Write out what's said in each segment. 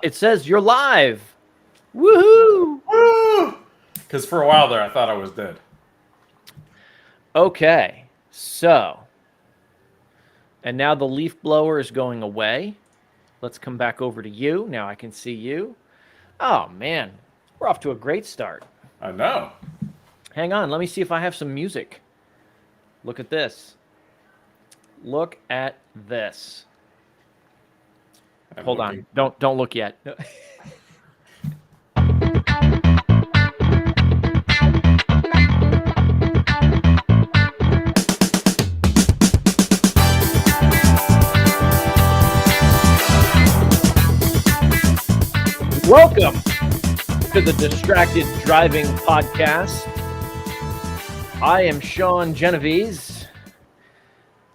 It says you're live. Woohoo! Woo! Because for a while there, I thought I was dead. Okay, so, and now the leaf blower is going away. Let's come back over to you. Now I can see you. Oh, man. We're off to a great start. I know. Hang on. Let me see if I have some music. Look at this. Look at this. Hold on. Don't look yet. Welcome to the Distracted Driving Podcast. I am Sean Genovese.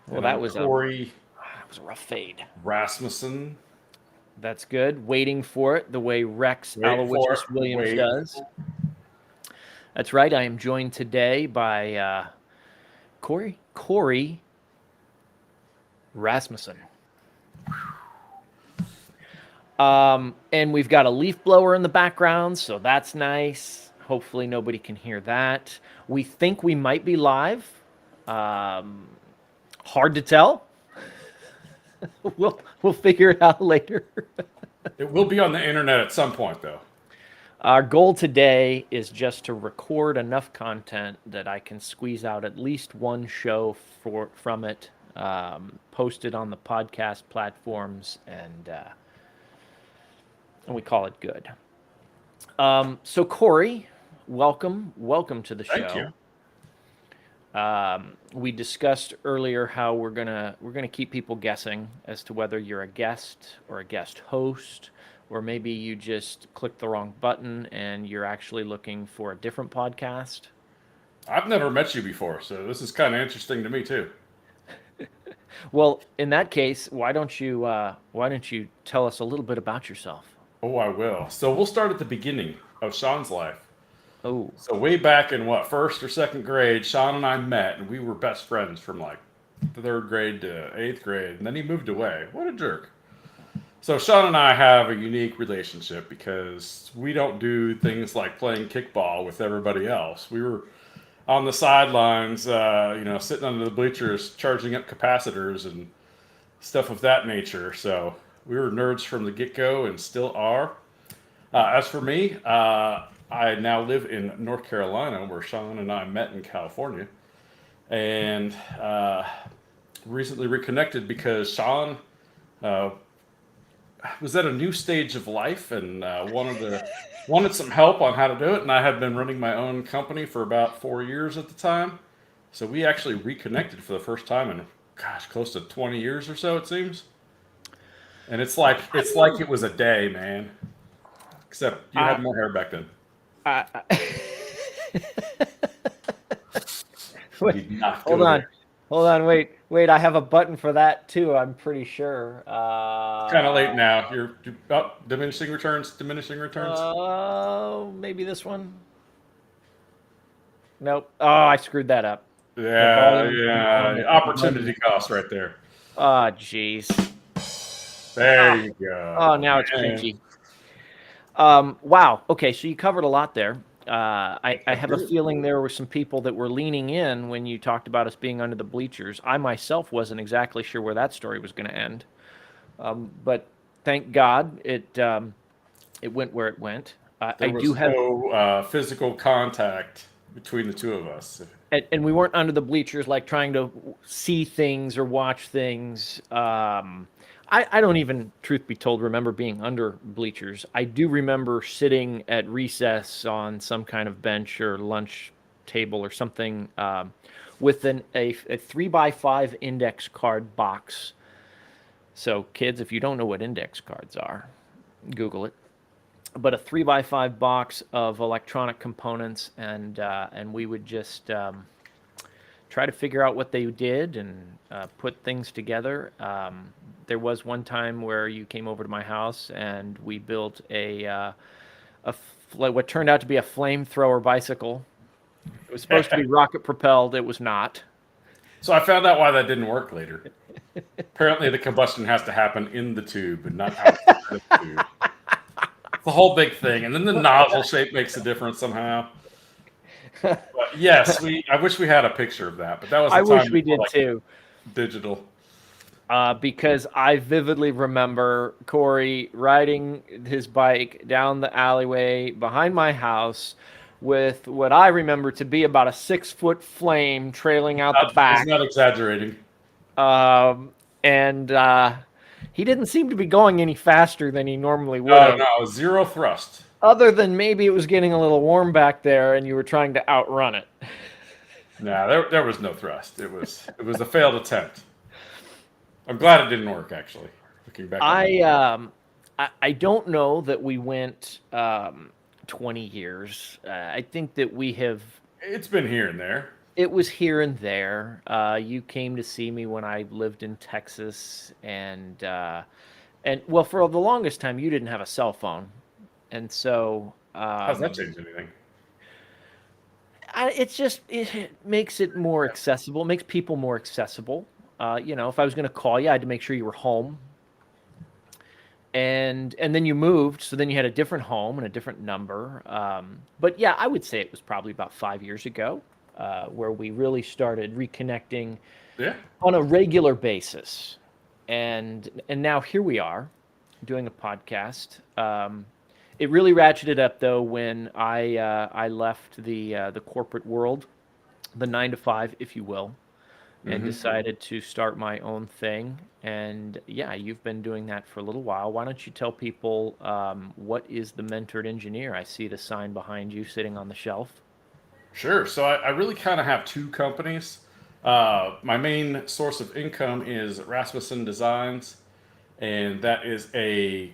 Well, that was Corey a rough fade. Rasmussen. That's good. Waiting for it the way Rex Aloysius Williams does. That's right. I am joined today by Corey Rasmussen. And we've got a leaf blower in the background, so that's nice. Hopefully nobody can hear that. We think we might be live. Hard to tell. We'll figure it out later. It will be on the internet at some point, though. Our goal today is just to record enough content that I can squeeze out at least one show from it, post it on the podcast platforms, and we call it good. So Corey, welcome to the show. Thank you. We discussed earlier how we're gonna keep people guessing as to whether you're a guest or a guest host, or maybe you just clicked the wrong button and you're actually looking for a different podcast. I've never met you before, so this is kind of interesting to me too. Well, in that case, why don't you tell us a little bit about yourself? Oh, I will. So we'll start at the beginning of Sean's life. Oh. So way back in first or second grade, Sean and I met, and we were best friends from like the third grade to eighth grade, and then he moved away. What a jerk. So Sean and I have a unique relationship because we don't do things like playing kickball with everybody else. We were on the sidelines, sitting under the bleachers, charging up capacitors and stuff of that nature. So we were nerds from the get-go and still are. As for me, I now live in North Carolina, where Sean and I met in California, and recently reconnected because Sean was at a new stage of life and wanted some help on how to do it. And I had been running my own company for about 4 years at the time, so we actually reconnected for the first time in close to 20 years or so, it seems. And it's like it was a day, man. Except you had more hair back then. Hold on, wait. I have a button for that too. I'm pretty sure. It's kind of late now. You're diminishing returns. Maybe this one. Nope. Oh, I screwed that up. Yeah. Opportunity cost right there. Oh, jeez. There you go. Oh, now it's cringy. Wow. Okay, so you covered a lot there. I have a feeling there were some people that were leaning in when you talked about us being under the bleachers. I myself wasn't exactly sure where that story was going to end, but thank God it went where it went. There was no physical contact between the two of us. And we weren't under the bleachers, like trying to see things or watch things. I don't even, truth be told, remember being under bleachers. I do remember sitting at recess on some kind of bench or lunch table or something with a 3x5 index card box. So kids, if you don't know what index cards are, Google it. But a 3x5 box of electronic components, and we would just try to figure out what they did and put things together. There was one time where you came over to my house and we built what turned out to be a flamethrower bicycle. It was supposed to be rocket propelled. It was not. So I found out why that didn't work later. Apparently, the combustion has to happen in the tube and not outside of the tube. It's the whole big thing, and then the nozzle shape makes a difference somehow. But yes, I wish we had a picture of that, but that was the I wish time we before did too. digital. Because I vividly remember Corey riding his bike down the alleyway behind my house with what I remember to be about a 6-foot flame trailing out the He's back. not exaggerating. And he didn't seem to be going any faster than he normally would No, have. no, zero thrust. Other than maybe it was getting a little warm back there and you were trying to outrun it. No, there was no thrust. It was a failed attempt. I'm glad it didn't work, actually. Looking back, I don't know that we went 20 years. I think that we have. it's been here and there. It was here and there. You came to see me when I lived in Texas, and well, for the longest time, you didn't have a cell phone, and so How's that change anything? it makes it more accessible. It makes people more accessible. If I was going to call you, I had to make sure you were home. And then you moved, so then you had a different home and a different number. But yeah, I would say it was probably about 5 years ago where we really started reconnecting Yeah. on a regular basis. And now here we are doing a podcast. It really ratcheted up though when I left the corporate world, the 9 to 5, if you will, and decided to start my own thing. And yeah, you've been doing that for a little while. Why don't you tell people what is the Mentored Engineer? I see the sign behind you sitting on the shelf. Sure. So I really kind of have two companies. My main source of income is Rasmussen Designs, and that is a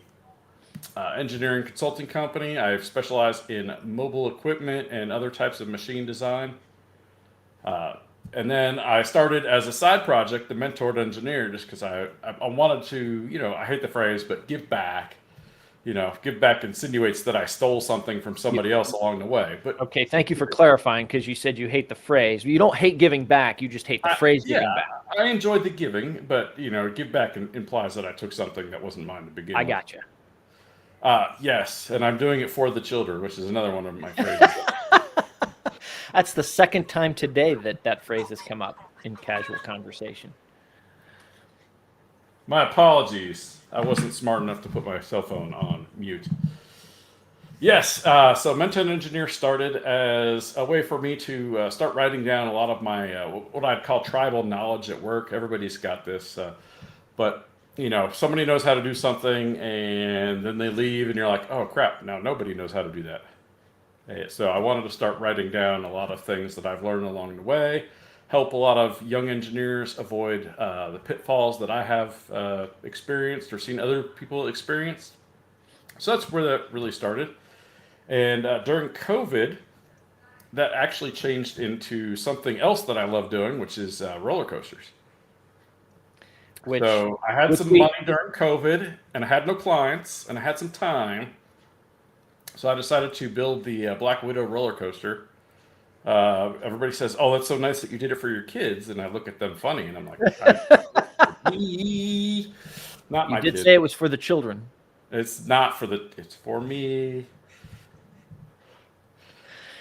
engineering consulting company. I've specialized in mobile equipment and other types of machine design. And then I started as a side project, the Mentored Engineer, just because I wanted to, I hate the phrase, but give back. Give back insinuates that I stole something from somebody else along the way. But Okay, thank you for clarifying, because you said you hate the phrase. You don't hate giving back, you just hate the phrase giving yeah, back. I enjoyed the giving, but give back implies that I took something that wasn't mine to begin I with. gotcha. Yes, and I'm doing it for the children, which is another one of my phrases. That's the second time today that phrase has come up in casual conversation. My apologies. I wasn't smart enough to put my cell phone on mute. Yes, so Mentored Engineer started as a way for me to start writing down a lot of my what I'd call tribal knowledge at work. Everybody's got this, but somebody knows how to do something, and then they leave, and you're like, oh crap! Now nobody knows how to do that. So I wanted to start writing down a lot of things that I've learned along the way, help a lot of young engineers avoid the pitfalls that I have experienced or seen other people experience. So that's where that really started. And during COVID, that actually changed into something else that I love doing, which is roller coasters. So I had some money during COVID, and I had no clients, and I had some time. So I decided to build the Black Widow roller coaster. Everybody says, "Oh, that's so nice that you did it for your kids," and I look at them funny, and I'm like, "Not my You did kid. say it was for the children. It's not for the. It's for me."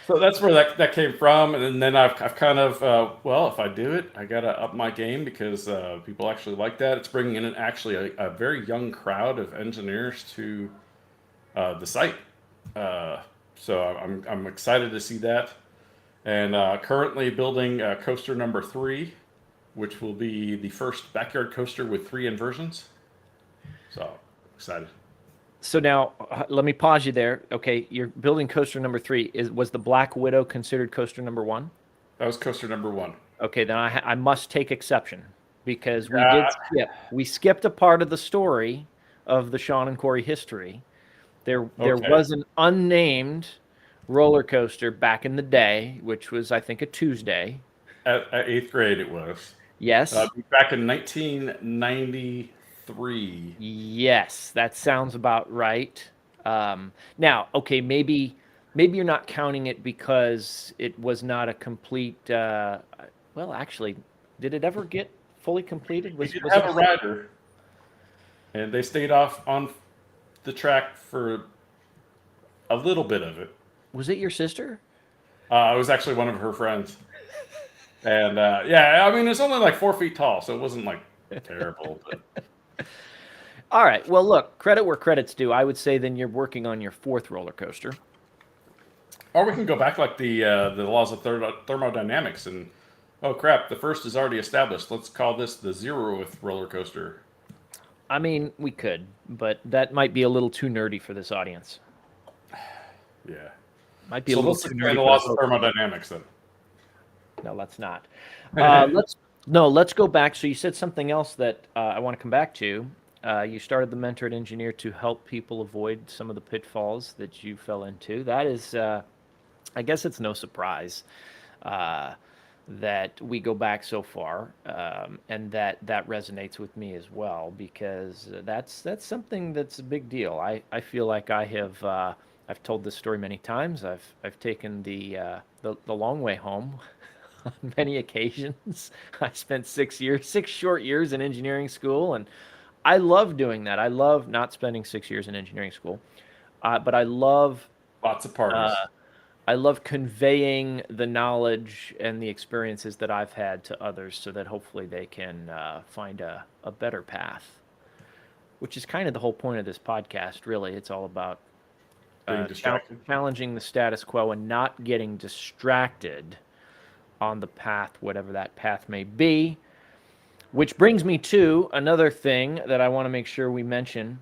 So that's where that came from, and then I've kind of if I do it, I gotta up my game because people actually like that. It's bringing in a very young crowd of engineers to the site. So I'm excited to see that, and currently building coaster number 3, which will be the first backyard coaster with 3 inversions. So excited. So now, let me pause you there. Okay, you're building coaster number 3. Was the Black Widow considered coaster number 1? That was coaster number 1. Okay, then I must take exception because we skipped a part of the story of the Sean and Corey history. There was an unnamed roller coaster back in the day, which was, I think, a Tuesday. At 8th grade, it was. Yes. Back in 1993. Yes, that sounds about right. Now, okay, maybe you're not counting it because it was not a complete. Well, actually, did it ever get fully completed? We Was did was have it a rider, and they stayed off on the track for a little bit of it. was it your sister? It was actually one of her friends, and yeah, I mean, it's only like 4 feet tall, so it wasn't like terrible. But All right. Well, look, credit where credit's due. I would say then you're working on your fourth roller coaster. or we can go back like the laws of thermodynamics, and oh crap, the first is already established. Let's call this the zeroth roller coaster. I mean, we could, but that might be a little too nerdy for this audience. Yeah. Might be a So little let's too explain nerdy the for laws the of thermodynamics then. No, let's not. Let's go back. So you said something else that I want to come back to. You started the Mentored Engineer to help people avoid some of the pitfalls that you fell into. That is, I guess it's no surprise uh, that we go back so far, and that resonates with me as well because that's something that's a big deal. I feel like I've told this story many times. I've taken the long way home on many occasions. I spent 6 years, 6 short years in engineering school, and I love doing that. I love not spending 6 years in engineering school, but Lots of parties. I love conveying the knowledge and the experiences that I've had to others, so that hopefully they can find a better path. Which is kind of the whole point of this podcast. Really, it's all about Being distracted. challenging the status quo and not getting distracted on the path, whatever that path may be. Which brings me to another thing that I want to make sure we mention.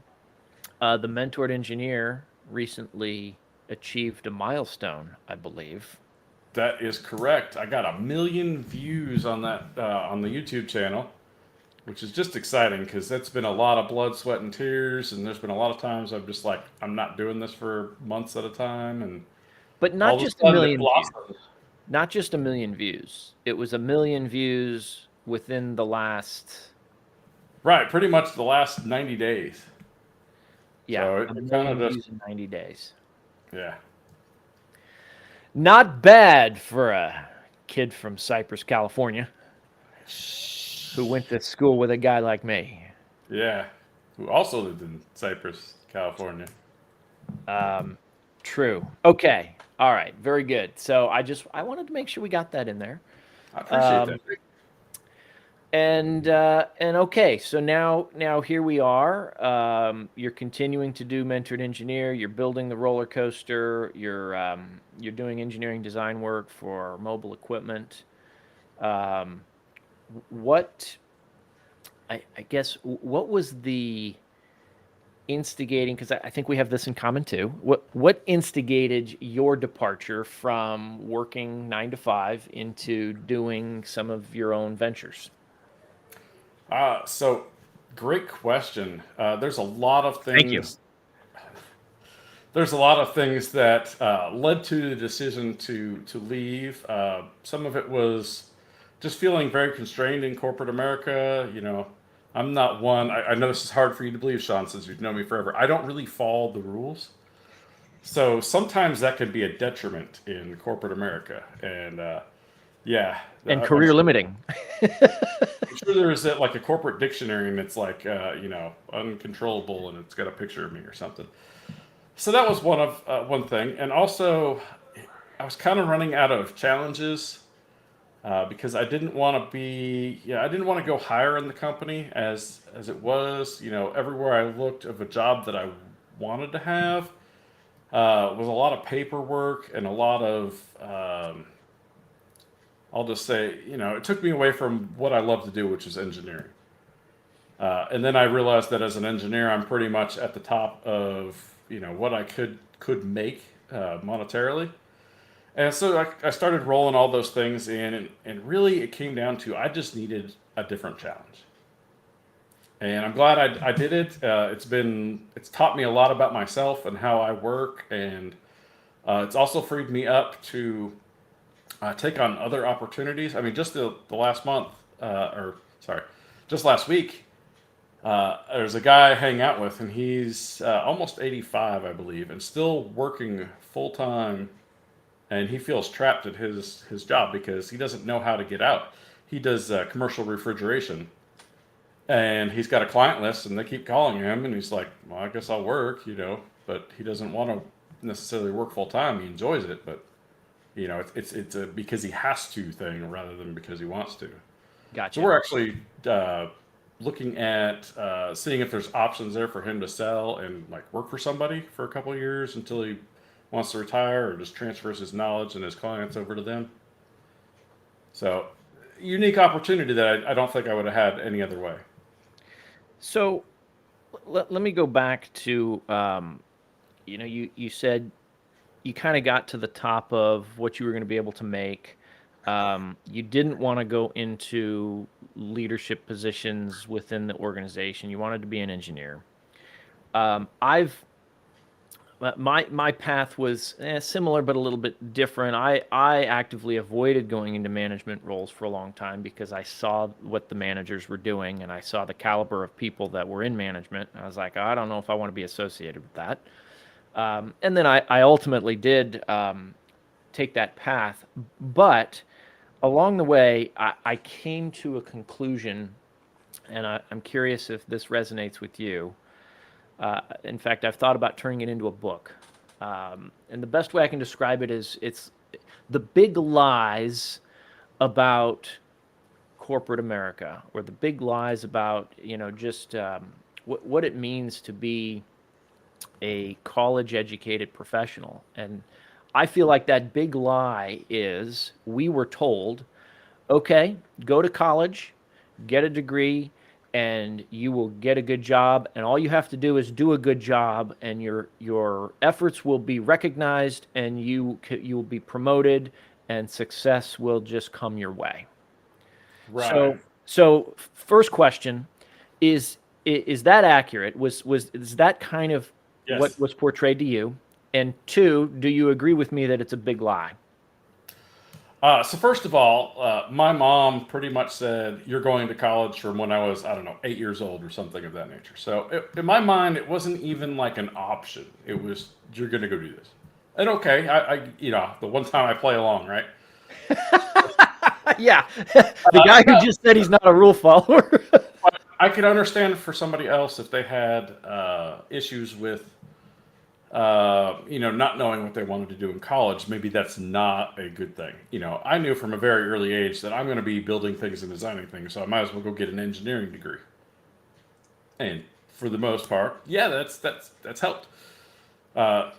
The Mentored Engineer recently achieved a milestone, I believe. That is correct. I got 1 million views on that on the YouTube channel, which is just exciting because that's been a lot of blood, sweat, and tears. And there's been a lot of times I'm just like, I'm not doing this for months at a time, and But all not of a just a sudden it million views. blossomed. Not just a million views. It was 1 million views within the last, Right, pretty much the last 90 days. yeah, So a it kind million of just, views in 90 days. yeah. Not bad for a kid from Cypress, California, who went to school with a guy like me. Yeah. Who also lived in Cypress, California. True. Okay. All right. Very good. So I wanted to make sure we got that in there. I appreciate that. And okay, so now here we are. You're continuing to do Mentored Engineer. You're building the roller coaster. You're doing engineering design work for mobile equipment. What I guess what was the instigating? Because I think we have this in common too. What instigated your departure from working 9 to 5 into doing some of your own ventures? So great question. There's a lot of Thank you. things. There's a lot of things that led to the decision to leave. Some of it was just feeling very constrained in corporate America. You know, I'm not one. I know this is hard for you to believe, Sean, since you've known me forever. I don't really follow the rules. So sometimes that can be a detriment in corporate America. And yeah, And career limiting. I'm sure there's like a corporate dictionary and it's like, uncontrollable and it's got a picture of me or something. So that was one thing. And also, I was kind of running out of challenges because I didn't want to I didn't want to go higher in the company as it was. You know, everywhere I looked of a job that I wanted to have was a lot of paperwork and a lot of, I'll just say, you know, it took me away from what I love to do, which is engineering. And then I realized that as an engineer, I'm pretty much at the top of, you know, what I could make monetarily. And so I started rolling all those things in, and really it came down to I just needed a different challenge. And I'm glad I did it. It's taught me a lot about myself and how I work, and it's also freed me up to take on other opportunities. I mean, just the last month, just last week, there's a guy I hang out with, and he's almost 85, I believe, and still working full time. And he feels trapped at his job because he doesn't know how to get out. he does commercial refrigeration, and he's got a client list, and they keep calling him, and he's like, "Well, I guess I'll work," but he doesn't want to necessarily work full time. He enjoys it, but it's a because he has to thing rather than because he wants to. So Gotcha. we're actually looking at seeing if there's options there for him to sell and like work for somebody for a couple of years until he wants to retire, or just transfers his knowledge and his clients over to them. So unique opportunity that I don't think I would have had any other way. So let me go back to, you said you kind of got to the top of what you were going to be able to make. You didn't want to go into leadership positions within the organization. You wanted to be an engineer. I've my path was similar but a little bit different. I actively avoided going into management roles for a long time because I saw what the managers were doing and I saw the caliber of people that were in management. I was like, oh, I don't know if I want to be associated with that. And then I ultimately did take that path, but along the way, I came to a conclusion, and I'm curious if this resonates with you. In fact, I've thought about turning it into a book. And the best way I can describe it is it's the big lies about corporate America, or the big lies about, just what it means to be a college educated professional. And I feel like that big lie is we were told, okay, go to college, get a degree, and you will get a good job. And all you have to do is do a good job, and your efforts will be recognized, and you will be promoted, and success will just come your way. Right. So first question is that accurate? Is that kind of what Yes. was portrayed to you? And two, do you agree with me that it's a big lie? So first of all, my mom pretty much said you're going to college from when I was, I don't know, 8 years old or something of that nature. So in my mind, it wasn't even like an option. It was you're going to go do this. And okay, the one time I play along, right? Yeah, the guy who just said he's not a rule follower. I could understand for somebody else if they had issues with not knowing what they wanted to do in college. Maybe that's not a good thing. I knew from a very early age that I'm going to be building things and designing things, so I might as well go get an engineering degree. And for the most part, yeah, that's helped. Uh,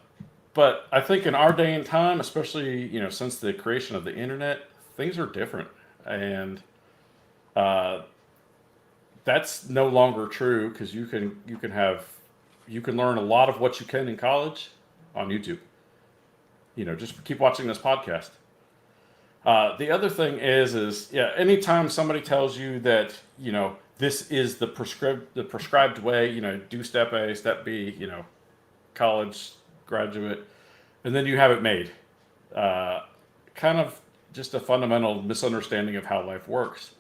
but I think in our day and time, especially since the creation of the internet, things are different, and uh, that's no longer true because you can learn a lot of what you can in college on YouTube. Just keep watching this podcast. The other thing is yeah, anytime somebody tells you that this is the prescribed way, do step A, step B, college, graduate, and then you have it made. Kind of just a fundamental misunderstanding of how life works.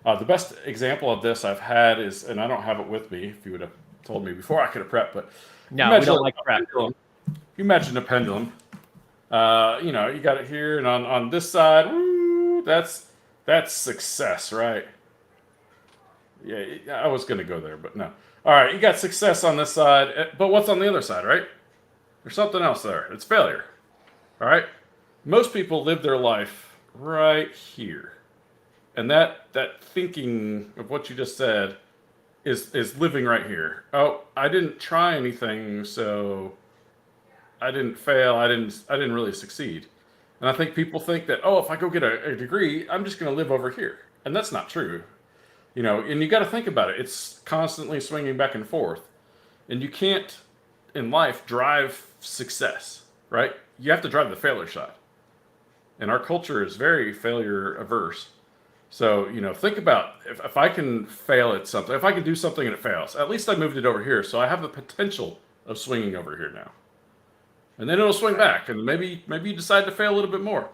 The best example of this I've had is, and I don't have it with me. If you would have told me before, I could have prepped. But No, we don't like crap. You imagine a pendulum. You got it here, and on this side, woo, that's success, right? Yeah, I was going to go there, but no. All right, you got success on this side, but what's on the other side, right? There's something else there. It's failure. All right. Most people live their life right here, and that thinking of what you just said is living right here. Oh, I didn't try anything, so I didn't fail. I didn't really succeed. And I think people think that, oh, if I go get a degree, I'm just going to live over here, and that's not true. And you got to think about it. It's constantly swinging back and forth, and you can't in life drive success, right? You have to drive the failure side, and our culture is very failure averse. So, think about if I can fail at something, if I can do something and it fails, at least I moved it over here. So I have the potential of swinging over here now. And then it'll swing back. And maybe you decide to fail a little bit more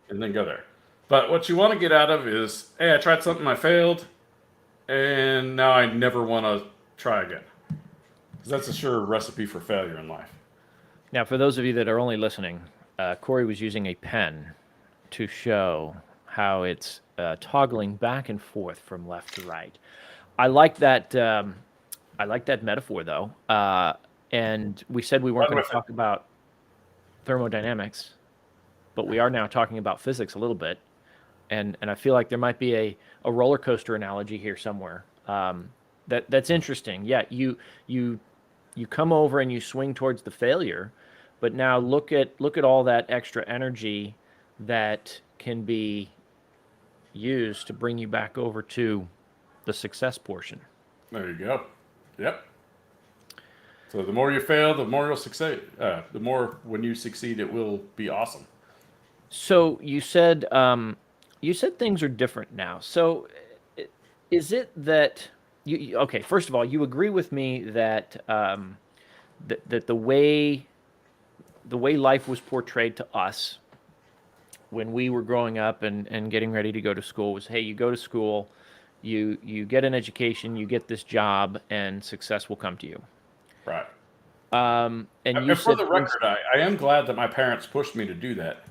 and then go there. But what you want to get out of is, hey, I tried something, I failed, and now I never want to try again. Because that's a sure recipe for failure in life. Now, for those of you that are only listening, Corey was using a pen to show how it's toggling back and forth from left to right. I like that. I like that metaphor though. And we said we weren't Run going with to it. talk about thermodynamics, but we are now talking about physics a little bit. And I feel like there might be a roller coaster analogy here somewhere. That's interesting. Yeah, you come over and you swing towards the failure, but now look at all that extra energy that can be used to bring you back over to the success portion. There you go. Yep. So the more you fail, the more you'll succeed. The more when you succeed, it will be awesome. So you said things are different now. So is it that okay? First of all, you agree with me that that the way life was portrayed to us when we were growing up and getting ready to go to school was, hey, you go to school, you get an education, you get this job, and success will come to you. Right. And you And for said the things, record, I am glad that my parents pushed me to do that.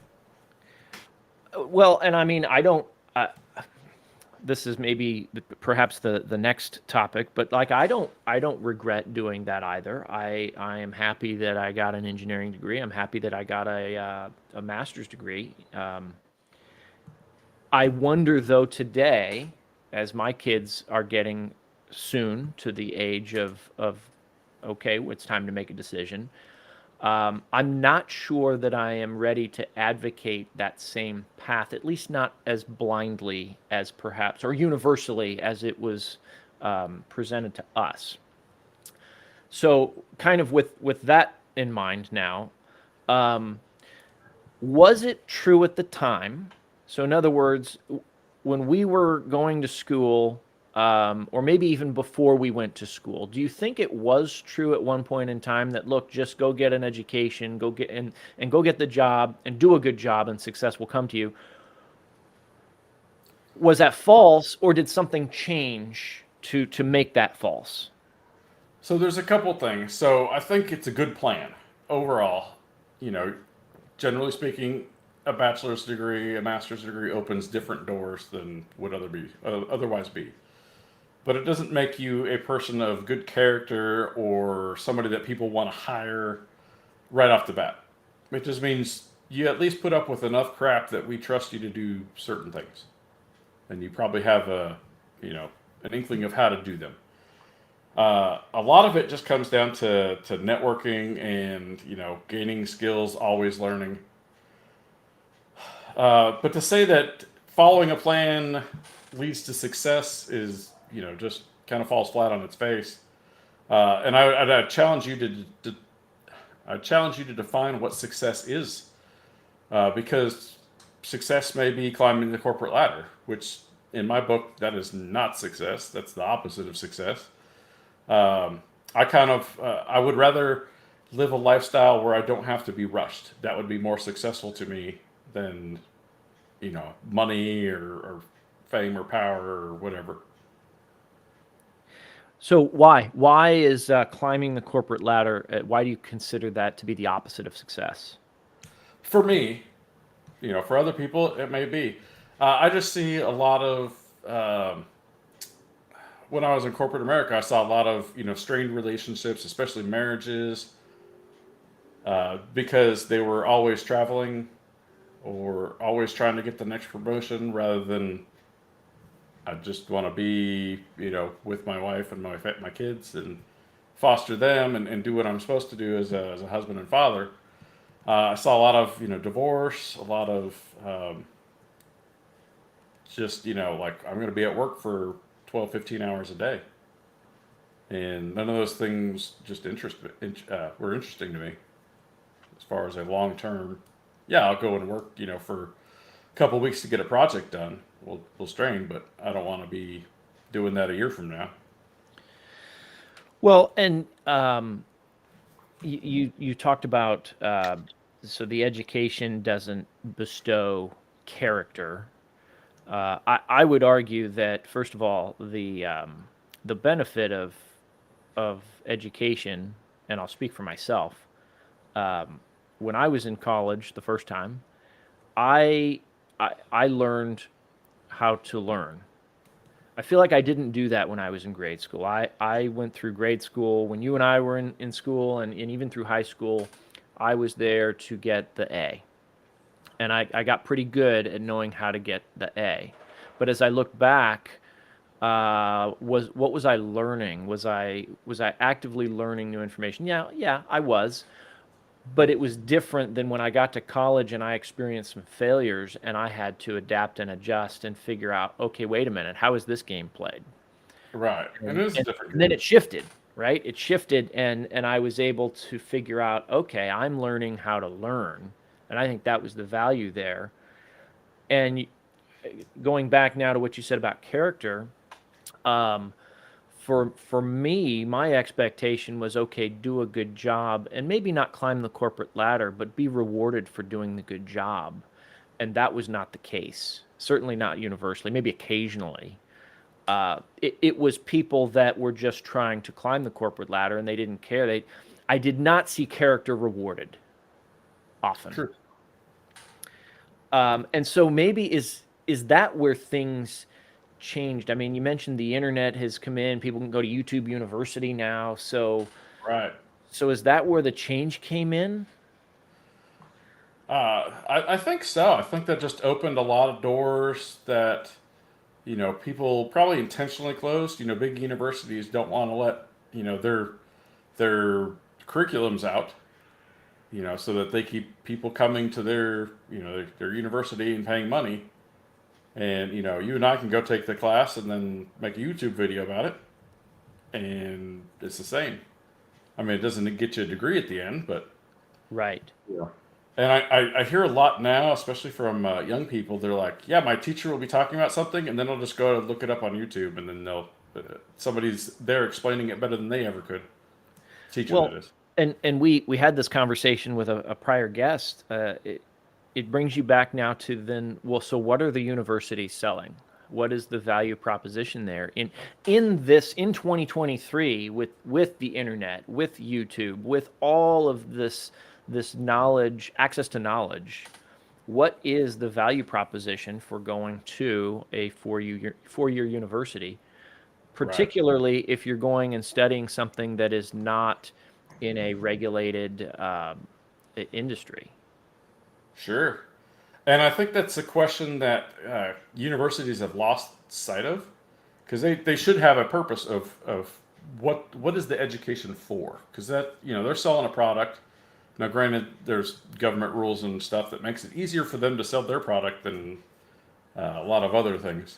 well, and I mean, I don't. This is maybe perhaps the next topic, but like I don't regret doing that either. I am happy that I got an engineering degree. I'm happy that I got a master's degree. I wonder though today, as my kids are getting soon to the age of okay, it's time to make a decision. I'm not sure that I am ready to advocate that same path, at least not as blindly as perhaps, or universally as it was presented to us. So, kind of with that in mind now, um, was it true at the time? So, in other words, when we were going to school, or maybe even before we went to school, do you think it was true at one point in time that look, just go get an education, go get and go get the job and do a good job, and success will come to you? Was that false, or did something change to make that false? So there's a couple things. So I think it's a good plan overall. You know, generally speaking, a bachelor's degree, a master's degree opens different doors than would otherwise be. But it doesn't make you a person of good character or somebody that people want to hire right off the bat. It just means you at least put up with enough crap that we trust you to do certain things, and you probably have you know, an inkling of how to do them. A lot of it just comes down to networking and gaining skills, always learning. But to say that following a plan leads to success is just kind of falls flat on its face. And I challenge you I challenge you to define what success is, because success may be climbing the corporate ladder, which in my book that is not success. That's the opposite of success. I would rather live a lifestyle where I don't have to be rushed. That would be more successful to me than money or fame or power or whatever. So why is climbing the corporate ladder? Why do you consider that to be the opposite of success? For me, for other people it may be. I just see a lot of when I was in corporate America, I saw a lot of strained relationships, especially marriages, because they were always traveling or always trying to get the next promotion rather than I just want to be with my wife and my kids and foster them and do what I'm supposed to do as a husband and father. I saw a lot of divorce, a lot of just like I'm going to be at work for 12, 15 hours a day, and none of those things just were interesting to me as far as a long term. Yeah, I'll go and work for a couple weeks to get a project done. We'll strain, but I don't want to be doing that a year from now. Well, and you talked about so the education doesn't bestow character. I would argue that first of all the benefit of education, and I'll speak for myself. When I was in college the first time, I I learned how to learn. I feel like I didn't do that when I was in grade school. I went through grade school when you and I were in school, and even through high school, I was there to get the A. And I got pretty good at knowing how to get the A. But as I look back, what was I learning? Was I actively learning new information? Yeah, I was. But it was different than when I got to college and I experienced some failures and I had to adapt and adjust and figure out, okay, wait a minute, how is this game played? Right. And it is a different And then game. it shifted, right? It shifted, and I was able to figure out, okay, I'm learning how to learn, and I think that was the value there. And going back now to what you said about character, um, for me, my expectation was, okay, do a good job, and maybe not climb the corporate ladder, but be rewarded for doing the good job. And that was not the case. Certainly not universally. Maybe occasionally. It was people that were just trying to climb the corporate ladder and they didn't care. I did not see character rewarded often. True. And so maybe is that where things changed? I mean, you mentioned the internet has come in. People can go to YouTube University now. Right. So is that where the change came in? I think so. I think that just opened a lot of doors that, people probably intentionally closed. Big universities don't want to let, their curriculums out, so that they keep people coming to their university and paying money. And, you and I can go take the class and then make a YouTube video about it. And it's the same. I mean, it doesn't get you a degree at the end, but. Right. Yeah. And I hear a lot now, especially from young people. They're like, "Yeah, my teacher will be talking about something, and then I'll just go look it up on YouTube, and then somebody's there explaining it better than they ever could." Teaching Well, that is. and we had this conversation with a prior guest. It brings you back now to then, well, so what are the universities selling? What is the value proposition there in 2023 with the internet, with YouTube, with all of this knowledge, access to knowledge? What is the value proposition for going to a four-year university, Right. particularly if you're going and studying something that is not in a regulated industry? Sure. And I think that's a question that universities have lost sight of, because they should have a purpose of what is the education for? Because they're selling a product. Now, granted, there's government rules and stuff that makes it easier for them to sell their product than a lot of other things.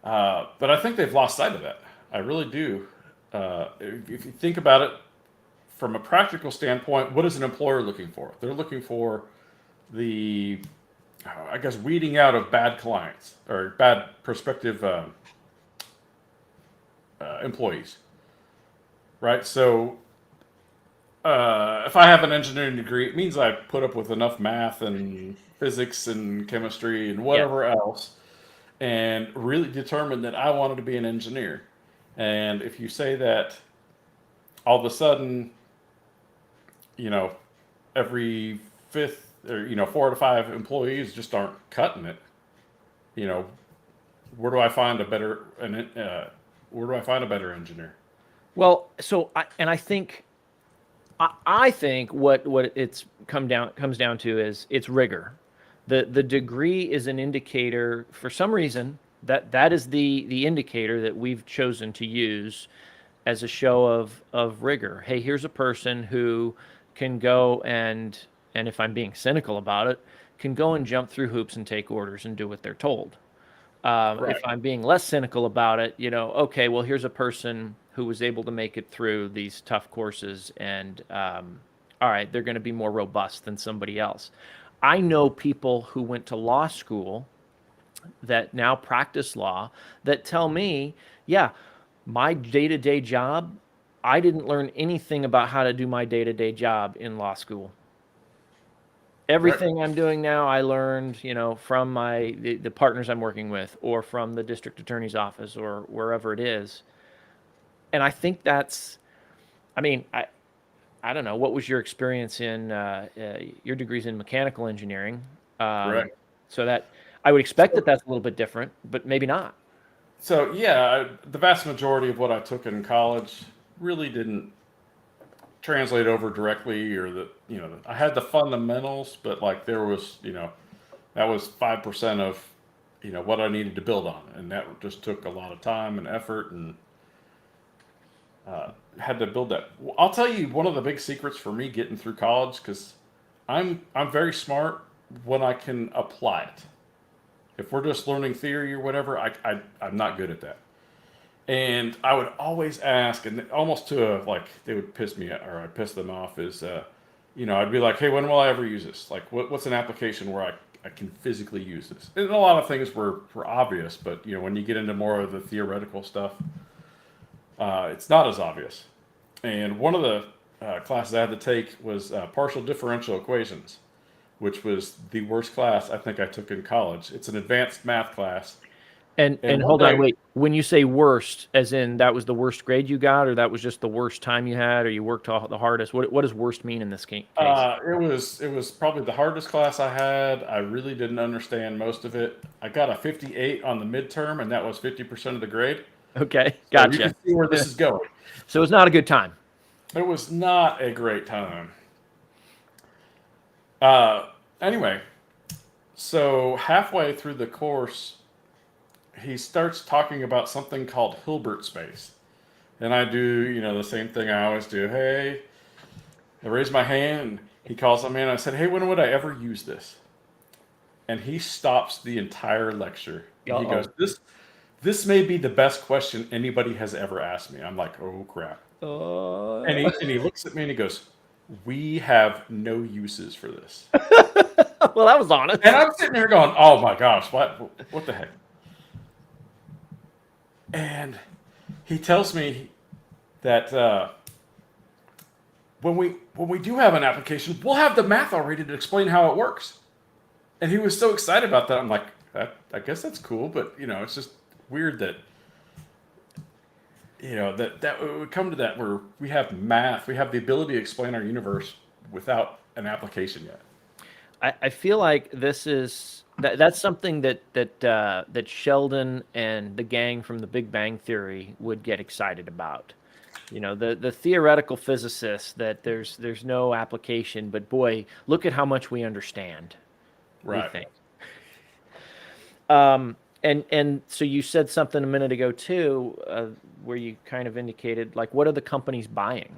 But I think they've lost sight of that. I really do. If you think about it from a practical standpoint, what is an employer looking for? They're looking for the, I guess, weeding out of bad clients or bad prospective employees, right? So if I have an engineering degree, it means I put up with enough math and physics and chemistry and Yeah. whatever else, and really determined that I wanted to be an engineer. And if you say that all of a sudden, you know, every fifth or 4 to 5 employees just aren't cutting it, you know, where do I find a better engineer? Well, so I think I think what it's comes down to is it's rigor. The degree is an indicator for some reason that is the indicator that we've chosen to use as a show of rigor. Hey, here's a person who can go and if I'm being cynical about it, can go and jump through hoops and take orders and do what they're told. If Right. I'm being less cynical about it, okay, well, here's a person who was able to make it through these tough courses, and all right, they're going to be more robust than somebody else. I know people who went to law school that now practice law that tell me, yeah, my day to day job, I didn't learn anything about how to do my day to day job in law school. Right. Everything I'm doing now, I learned, from the partners I'm working with, or from the district attorney's office, or wherever it is. And I think that's, I mean, I don't know, what was your experience in your degrees in mechanical engineering? Correct. So that I would expect that that's a little bit different, but maybe not. So yeah, the vast majority of what I took in college really didn't translate over directly, or I had the fundamentals, but like there was that was 5% of what I needed to build on, and that just took a lot of time and effort, and had to build that. I'll tell you one of the big secrets for me getting through college, because I'm very smart when I can apply it. If we're just learning theory or whatever, I'm not good at that. And I would always ask, and almost to like they would piss me or I piss them off is, I'd be like, hey, when will I ever use this? Like, what's an application where I can physically use this? And a lot of things were obvious, but when you get into more of the theoretical stuff, it's not as obvious. And one of the classes I had to take was partial differential equations, which was the worst class I think I took in college. It's an advanced math class. And And one hold on, day, wait. When you say worst, as in that was the worst grade you got, or that was just the worst time you had, or you worked the hardest? What does worst mean in this case? it was probably the hardest class I had. I really didn't understand most of it. I got a 58 on the midterm, and that was 50% of the grade. Okay, So you gotcha. can see where this is going. So it's not a good time. It was not a great time. Anyway, so halfway through the course, he starts talking about something called Hilbert space. And I do, the same thing I always do. Hey, I raise my hand, and he calls on me, and I said, hey, when would I ever use this? And he stops the entire lecture. And he Uh-oh. goes, this may be the best question anybody has ever asked me. I'm like, oh, crap. And he looks at me, and he goes, we have no uses for this. Well, that was honest. And I'm sitting there going, oh, my gosh, what the heck? And he tells me that when we do have an application, we'll have the math already to explain how it works. And he was so excited about that. I'm like, I guess that's cool, but it's just weird that that it would come to that where we have math, we have the ability to explain our universe without an application yet. I feel like that's something that Sheldon and the gang from The Big Bang Theory would get excited about. The theoretical physicists, that there's no application, but boy, look at how much we understand. Right. We think. And so you said something a minute ago too, where you kind of indicated like, what are the companies buying?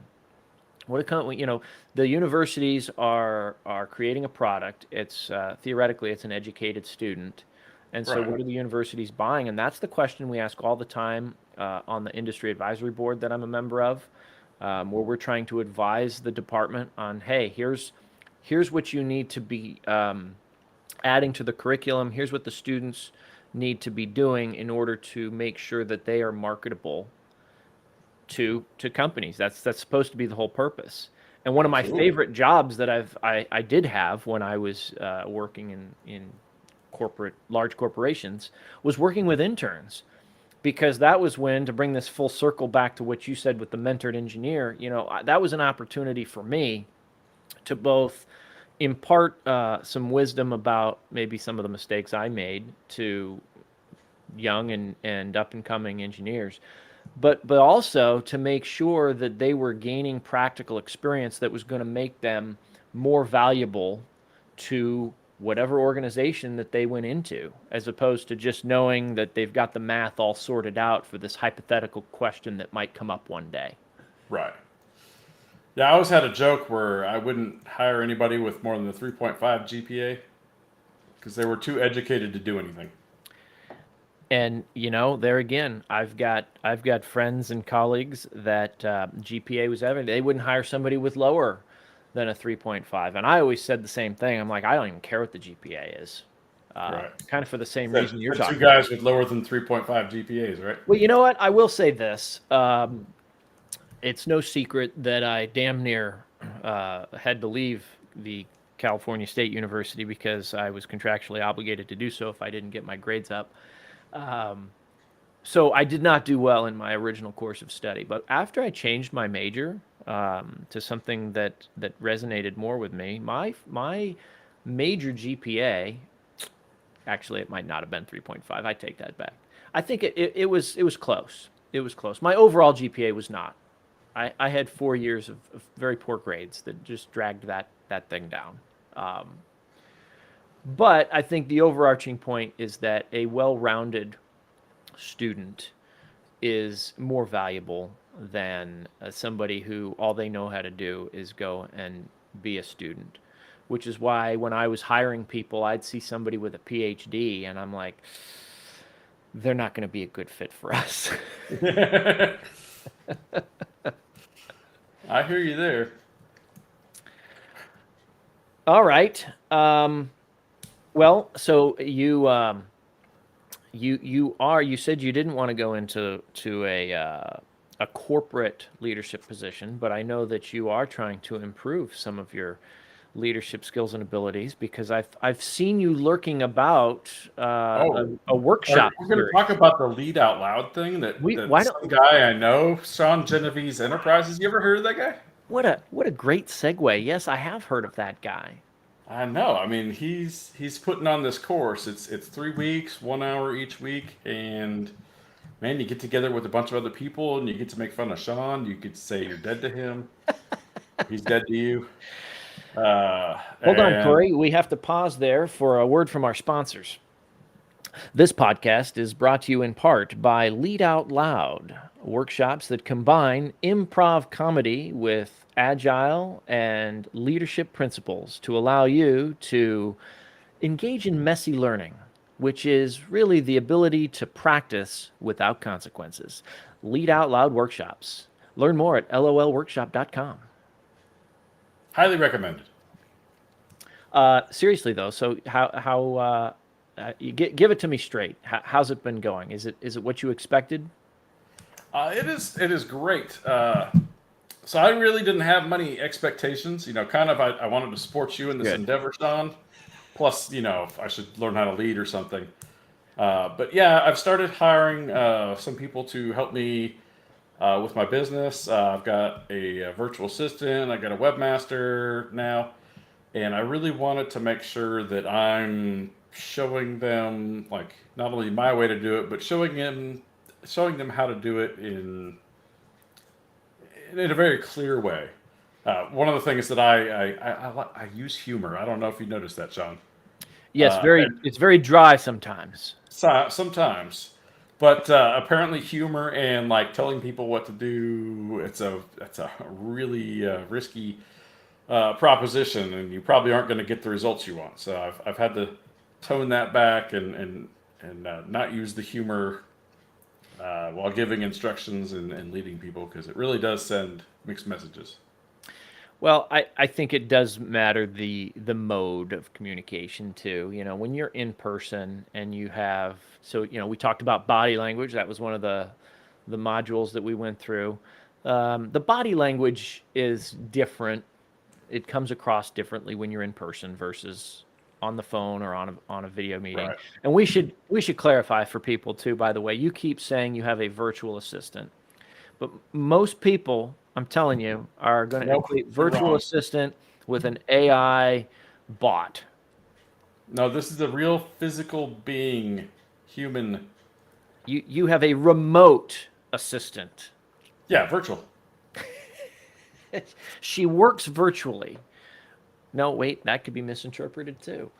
The universities are creating a product. It's theoretically it's an educated student, and so Right. what are the universities buying? And that's the question we ask all the time on the industry advisory board that I'm a member of, where we're trying to advise the department on, hey, here's what you need to be adding to the curriculum. Here's what the students need to be doing in order to make sure that they are marketable to companies. That's supposed to be the whole purpose. And one of my Absolutely. favorite jobs that I did have when I was working in large corporations was working with interns, because that was when, to bring this full circle back to what you said with the mentored engineer, that was an opportunity for me to both impart some wisdom about maybe some of the mistakes I made to young and up and coming engineers, but also to make sure that they were gaining practical experience that was going to make them more valuable to whatever organization that they went into, as opposed to just knowing that they've got the math all sorted out for this hypothetical question that might come up one day. Right. Yeah, I always had a joke where I wouldn't hire anybody with more than a 3.5 GPA because they were too educated to do anything. And there again, I've got friends and colleagues that GPA was everything. They wouldn't hire somebody with lower than a 3.5. And I always said the same thing. I'm like, I don't even care what the GPA is. Right. Kind of for the same So, reason you're two talking guys with lower than 3.5 GPAs, right? Well, you know what? I will say this. It's no secret that I damn near had to leave the California State University because I was contractually obligated to do so if I didn't get my grades up. So I did not do well in my original course of study. But after I changed my major to something that resonated more with me, my major GPA Actually, it might not have been 3.5. I take that back. I think it was close. It was close. My overall GPA was not. I had 4 years of very poor grades that just dragged that thing down. But I think the overarching point is that a well-rounded student is more valuable than somebody who all they know how to do is go and be a student, which is why when I was hiring people, I'd see somebody with a PhD and I'm like, they're not going to be a good fit for us. I hear you there. All right. Well, so you said you didn't want to go into a corporate leadership position, but I know that you are trying to improve some of your leadership skills and abilities because I've seen you lurking about a workshop. We're going to talk about the Lead Out Loud thing that Why don't- some guy I know, Sean Genovese Enterprises. You ever heard of that guy? What a great segue. Yes, I have heard of that guy. I know. I mean, he's putting on this course. It's 3 weeks, 1 hour each week, and man, you get together with a bunch of other people, and you get to make fun of Sean. You could say you're dead to him. He's dead to you. Hold on, Corey. We have to pause there for a word from our sponsors. This podcast is brought to you in part by Lead Out Loud, workshops that combine improv comedy with agile and leadership principles to allow you to engage in messy learning, which is really the ability to practice without consequences. Lead Out Loud workshops. Learn more at lolworkshop.com. Highly recommended. Seriously though, so how you give it to me straight. How's it been going? Is it what you expected? It is great. So I really didn't have many expectations. You know, kind of I wanted to support you in this endeavor, Sean. Plus, you know, I should learn how to lead or something. But yeah, I've started hiring some people to help me with my business. I've got a virtual assistant. I got a webmaster now, and I really wanted to make sure that I'm showing them like not only my way to do it, but showing them how to do it in a very clear way. One of the things that I use humor. I don't know if you noticed that, Sean. Yes, it's very dry sometimes. Sometimes, but apparently humor and like telling people what to do, it's a really risky proposition, and you probably aren't going to get the results you want. So I've had to tone that back and not use the humor while giving instructions and leading people, because it really does send mixed messages. Well, I think it does matter the mode of communication too. You know, when you're in person and you have, so, you know, we talked about body language. That was one of the modules that we went through. The body language is different. It comes across differently when you're in person versus on the phone or on a video meeting. Right. And we should clarify for people too, by the way. You keep saying you have a virtual assistant, but most people, I'm telling you, are going to equate virtual assistant with an AI bot. No, this is a real physical being, human. You have a remote assistant. Yeah, virtual. She works virtually. No, wait, that could be misinterpreted too.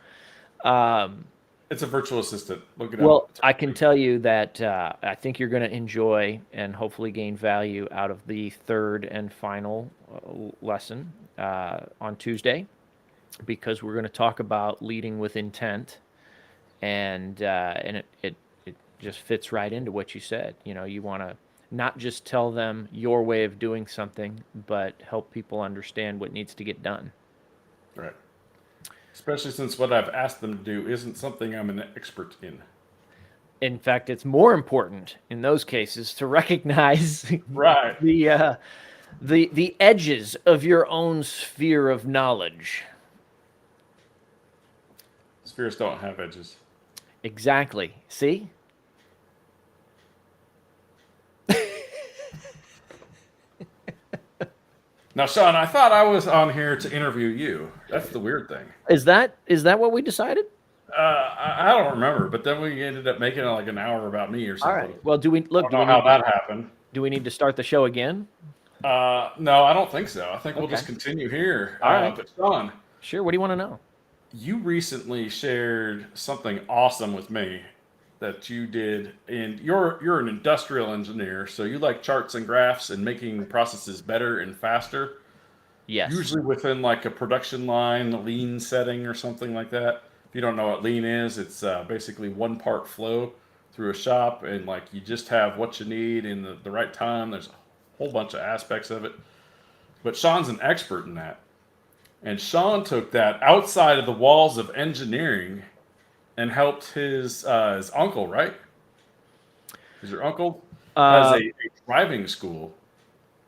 It's a virtual assistant. Look it up. Well, I can tell you that I think you're going to enjoy and hopefully gain value out of the third and final lesson on Tuesday, because we're going to talk about leading with intent, and it just fits right into what you said. You know, you want to not just tell them your way of doing something, but help people understand what needs to get done. Right. Especially since what I've asked them to do isn't something I'm an expert in. In fact, it's more important in those cases to recognize Right. the edges of your own sphere of knowledge. Spheres don't have edges. Exactly. See? Now, Sean, I thought I was on here to interview you. That's the weird thing. Is that what we decided? I don't remember, but then we ended up making it like an hour about me or All something. right. Well, do we I look? don't know how that happened. Do we need to start the show again? No, I don't think so. I think we'll Okay. just continue here. All right. But Sean, Sure. What do you want to know? you recently shared something awesome with me that you did, and you're an industrial engineer, so you like charts and graphs and making processes better and faster. Yes. Usually within like a production line, lean setting or something like that. If you don't know what lean is, it's basically one part flow through a shop, and like you just have what you need in the right time. There's a whole bunch of aspects of it, but Sean's an expert in that. And Sean took that outside of the walls of engineering and helped his uncle, right? Is your uncle has Uh, a driving school.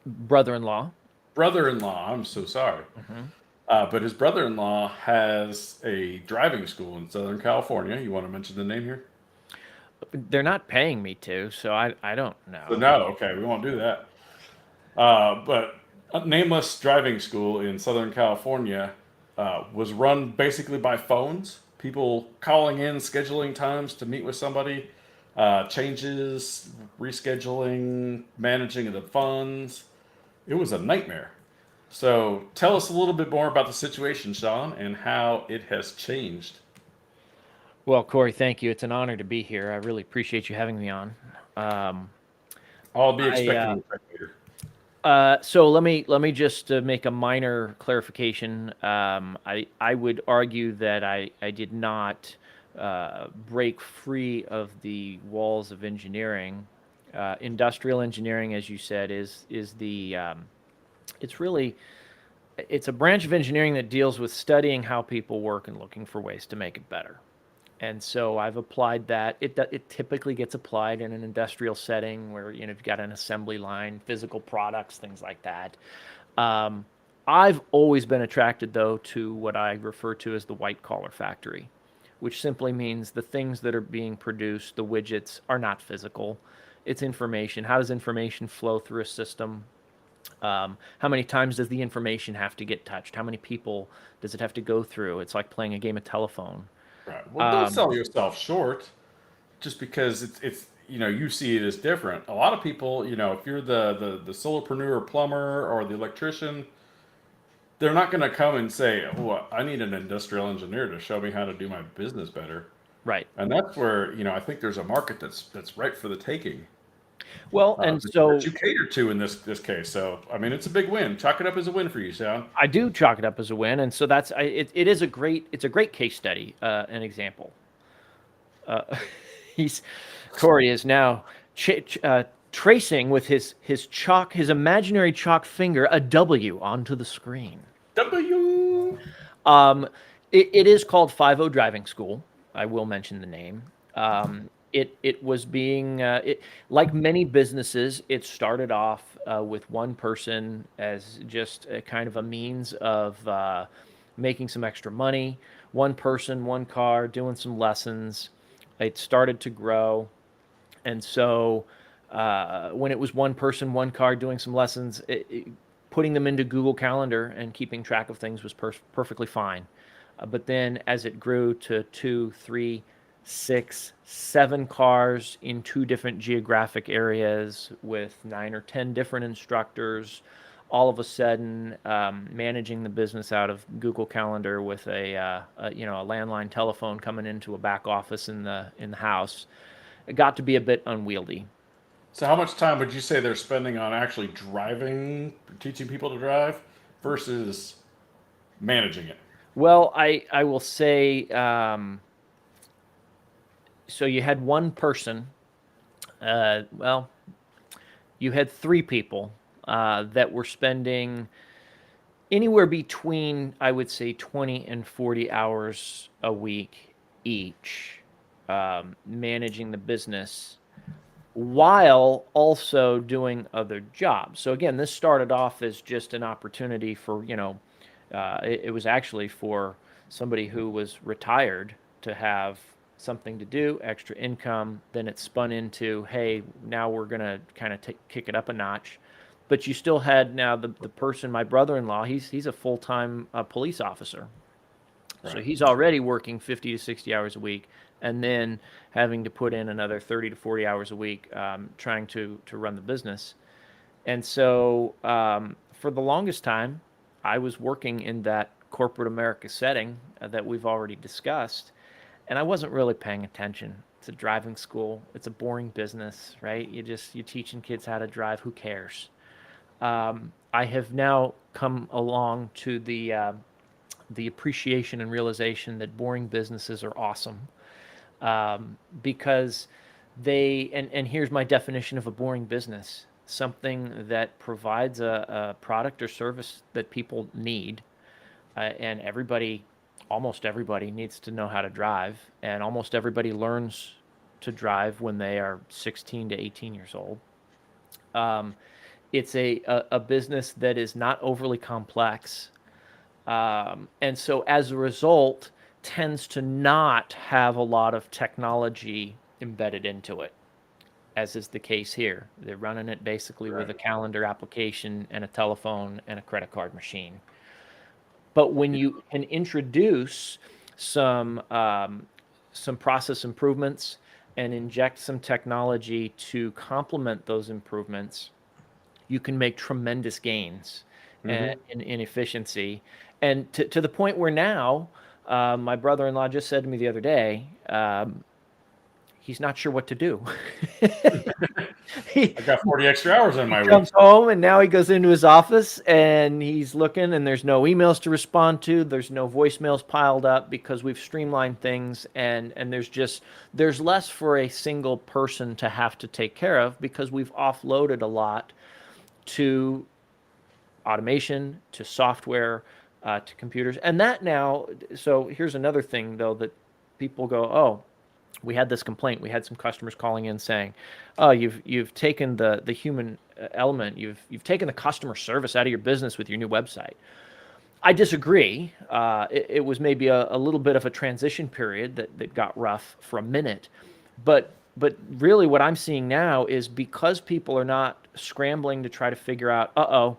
brother-in-law. Brother-in-law, I'm so sorry. Mhm. But his brother-in-law has a driving school in Southern California. You want to mention the name here? They're not paying me to, so I don't So know. no, okay, we won't do that. But a nameless driving school in Southern California was run basically by phones. People calling in, scheduling times to meet with somebody, changes, rescheduling, managing of the funds. It was a nightmare. So tell us a little bit more about the situation, Sean, and how it has changed. Well, Corey, thank you. It's an honor to be here. I really appreciate you having me on. Um, I'll be I expecting a check later. So let me just make a minor clarification. I would argue that I did not break free of the walls of engineering. Industrial engineering, as you said, is the it's really it's a branch of engineering that deals with studying how people work and looking for ways to make it better. And so I've applied that. It typically gets applied in an industrial setting where you've got an assembly line, physical products, things like that. Um, I've always been attracted though to what I refer to as the white collar factory, which simply means the things that are being produced, the widgets, are not physical. It's information. How does information flow through a system? How many times does the information have to get touched? How many people does it have to go through? It's like playing a game of telephone. Right. Well, don't Um, sell yourself short just because it's you see it as different. A lot of people, if you're the solopreneur plumber or the electrician, they're not going to come and say, "Oh, I need an industrial engineer to show me how to do my business better." right. And that's where I think there's a market that's right for the taking Well, and that so you cater to in this case. So I mean, it's a big win. Chalk it up as a win for you, Sean. I do chalk it up as a win, and so it is a great case study, an example. Uh, he's Corey is now tracing with his imaginary chalk finger a W onto the screen. W. Um, it is called 50 Driving School. I will mention the name. It was being like many businesses. It started off with one person as just a kind of a means of making some extra money. One person, one car, doing some lessons. It started to grow, and so when it was one person, one car, doing some lessons, putting them into Google Calendar and keeping track of things was perfectly fine. But then as it grew to 2, 3, 6, 7 cars in 2 different geographic areas with 9 or 10 different instructors, all of a sudden managing the business out of Google Calendar with a landline telephone coming into a back office in the house, it got to be a bit unwieldy. So how much time would you say they're spending on actually driving, teaching people to drive, versus managing it? Well, I will say, so you had one person. Well, you had 3 people that were spending anywhere between, I would say, 20 and 40 hours a week each managing the business while also doing other jobs. So again, this started off as just an opportunity for, it was actually for somebody who was retired to have something to do, extra income. Then it spun into, hey, now we're going to kind of kick it up a notch. But you still had now the person, my brother-in-law, he's a full-time police officer. So Right. he's already working 50 to 60 hours a week, and then having to put in another 30 to 40 hours a week trying to run the business. And so for the longest time, I was working in that corporate America setting that we've already discussed, and I wasn't really paying attention. It's a driving school. It's a boring business, right? You're teaching kids how to drive. Who cares? I have now come along to the appreciation and realization that boring businesses are awesome because and here's my definition of a boring business: something that provides a product or service that people need, and almost everybody needs to know how to drive, and almost everybody learns to drive when they are 16 to 18 years old. Um, it's a business that is not overly complex, and so as a result, tends to not have a lot of technology embedded into it, as is the case here. They're running it basically with Right. a calendar application and a telephone and a credit card machine. But when you can introduce some process improvements and inject some technology to complement those improvements, you can make tremendous gains Hmm. in efficiency. And to the point where now, my brother-in-law just said to me the other day, he's not sure what to do. he, I got 40 extra hours in he my week. comes home and now he goes into his office and he's looking, and there's no emails to respond to. There's no voicemails piled up because we've streamlined things, and there's less for a single person to have to take care of because we've offloaded a lot to automation, to software, to computers. And that now, so here's another thing though that people go, oh, we had this complaint. We had some customers calling in saying, "Oh, you've taken the human element. You've taken the customer service out of your business with your new website." I disagree. It was maybe a little bit of a transition period that got rough for a minute, but really what I'm seeing now is because people are not scrambling to try to figure out, uh-oh,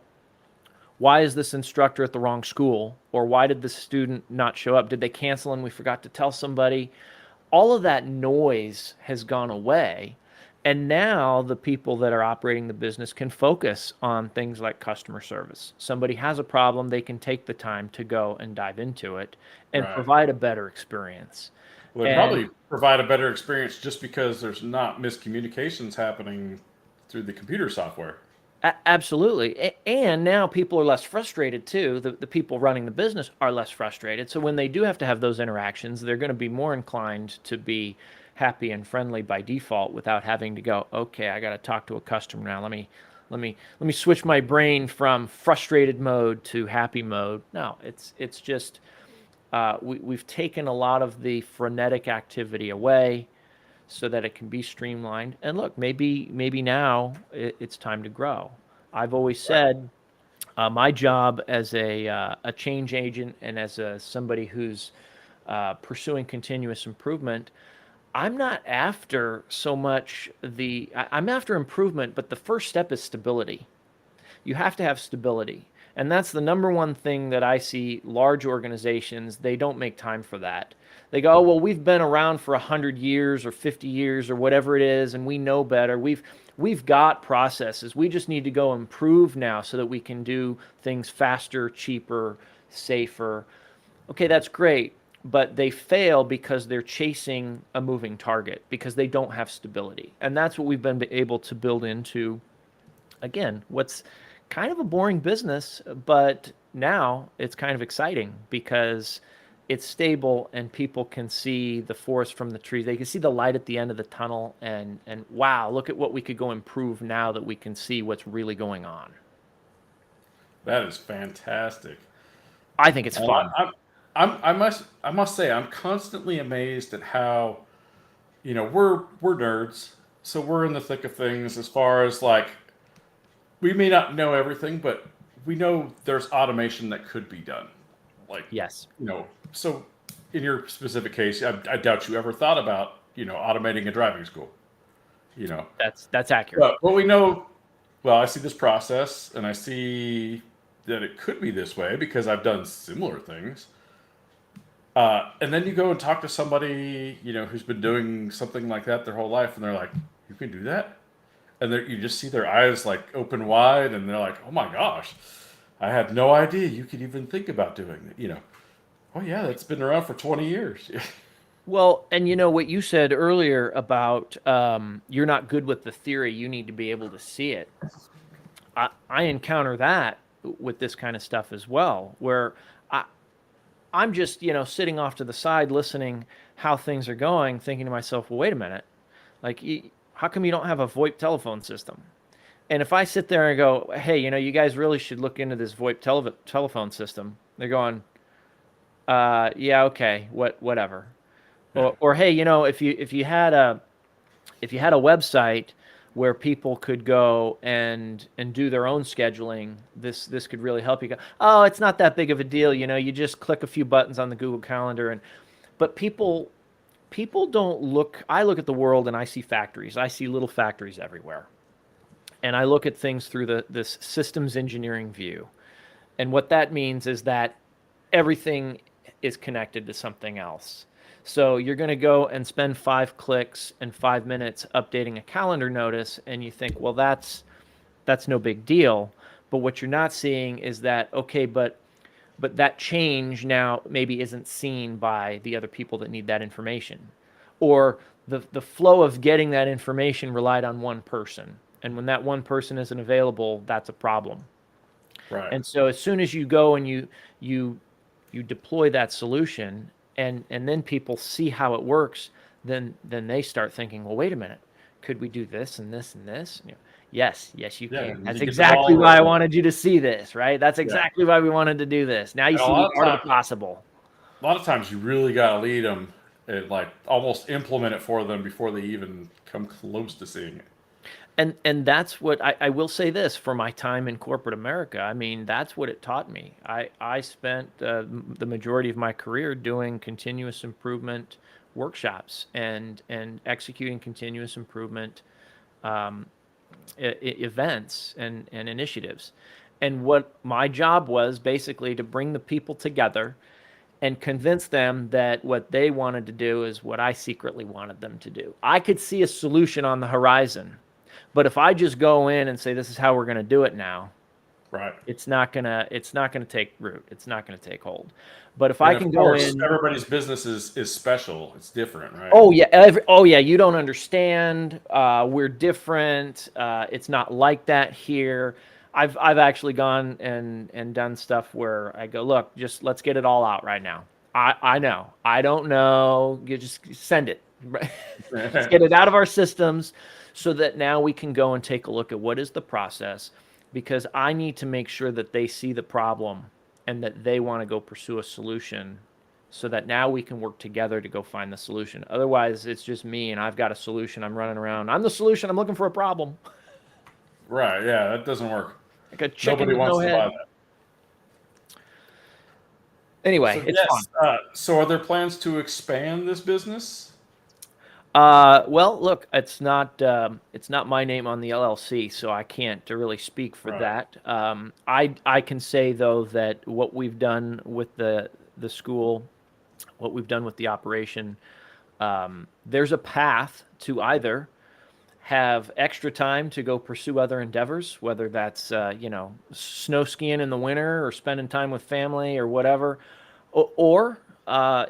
why is this instructor at the wrong school? Or why did the student not show up? Did they cancel and we forgot to tell somebody? All of that noise has gone away. And now the people that are operating the business can focus on things like customer service. Somebody has a problem, they can take the time to go and dive into it and Right. provide a better experience. Well, it And probably provide a better experience just because there's not miscommunications happening through the computer software. Absolutely. And now people are less frustrated too. The people running the business are less frustrated. So when they do have to have those interactions, they're going to be more inclined to be happy and friendly by default without having to go, okay, I got to talk to a customer now. Let me switch my brain from frustrated mode to happy mode. No, it's just we've taken a lot of the frenetic activity away so that it can be streamlined. And look, maybe now it's time to grow. I've always Right. said my job as a change agent and as somebody who's pursuing continuous improvement, I'm not after so much I'm after improvement, but the first step is stability. You have to have stability. And that's the number one thing that I see large organizations, they don't make time for that. They go, oh, well, we've been around for 100 years or 50 years or whatever it is, and we know better. We've got processes. We just need to go improve now so that we can do things faster, cheaper, safer. Okay, that's great. But they fail because they're chasing a moving target because they don't have stability. And that's what we've been able to build into, again, what's kind of a boring business, but now it's kind of exciting because it's stable and people can see the forest from the trees. They can see the light at the end of the tunnel, and wow, look at what we could go improve now that we can see what's really going on. That is fantastic. I think it's And fun. I must say I'm constantly amazed at how we're nerds, so we're in the thick of things as far as like we may not know everything, but we know there's automation that could be done. Like, Yes, so in your specific case, I doubt you ever thought about, automating a driving school, you know. that's accurate. But we know, well, I see this process and I see that it could be this way because I've done similar things. And then you go and talk to somebody, who's been doing something like that their whole life, and they're like, "You can do that?" And you just see their eyes like open wide, and they're like, "Oh my gosh, I had no idea you could even think about doing that." Oh yeah, that's been around for 20 years. Well, and you know what you said earlier about you're not good with the theory, you need to be able to see it. I encounter that with this kind of stuff as well, where I, I'm just, sitting off to the side listening how things are going, thinking to myself, well, wait a minute. Like, how come you don't have a VoIP telephone system? And if I sit there and go, hey, you guys really should look into this VoIP telephone system, they're going, yeah, okay, whatever. Or hey, if you had a website where people could go and do their own scheduling, this could really help you. Go, oh, it's not that big of a deal, you just click a few buttons on the Google Calendar. But people don't look. I look at the world and I see factories. I see little factories everywhere, and I look at things through this systems engineering view. And what that means is that everything is connected to something else. So you're going to go and spend 5 clicks and 5 minutes updating a calendar notice, and you think, well, that's no big deal. But what you're not seeing is that, okay, but that change now maybe isn't seen by the other people that need that information, or the flow of getting that information relied on one person, and when that one person isn't available, that's a problem. Right. And so as soon as you go and you deploy that solution, and then people see how it works, then they start thinking, well, wait a minute, could we do this and this and this? Yes, you Yeah, can. and That's you get the exactly ball why I rolling. wanted you to see this, right? That's Yeah. exactly why we wanted to do this. Now you And see the art of the possible. a lot of times you really got to lead them and like almost implement it for them before they even come close to seeing it. And that's what I will say this for my time in corporate America. I mean, that's what it taught me. I spent the majority of my career doing continuous improvement workshops and executing continuous improvement events and initiatives. And what my job was basically to bring the people together and convince them that what they wanted to do is what I secretly wanted them to do. I could see a solution on the horizon, but if I just go in and say this is how we're going to do it now, Right. it's not gonna take root. It's not gonna take hold. But if I And can of go course, in, everybody's business is special. It's different, right? oh yeah, you don't understand. We're different. It's not like that here. I've actually gone and done stuff where I go, look, just let's get it all out right now. I know. I don't know. You just send it. Let's get it out of our systems so that now we can go and take a look at what is the process, because I need to make sure that they see the problem and that they want to go pursue a solution so that now we can work together to go find the solution. Otherwise, it's just me and I've got a solution. I'm running around. I'm the solution. I'm looking for a problem. Right. Yeah, that doesn't work. Like a chicken Nobody with wants no to buy head. that. Anyway, So it's fun. yes. So are there plans to expand this business? Well, look, it's not my name on the LLC, so I can't really speak for Right. that. I can say though that what we've done with the school, what we've done with the operation, there's a path to either have extra time to go pursue other endeavors, whether that's snow skiing in the winter or spending time with family or whatever, or